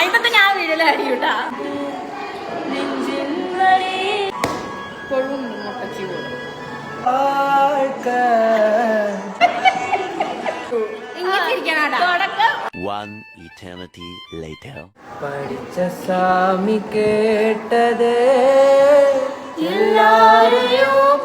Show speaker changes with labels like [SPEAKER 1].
[SPEAKER 1] ഇതൊക്കെ ഞാൻ വീട്ടിൽ അടിയൂട്ടാ കൊഴും മുട്ടച്ചി പോലും
[SPEAKER 2] One eternity later.
[SPEAKER 3] படிச்ச சாமி கேட்டதே எல்லாரையும்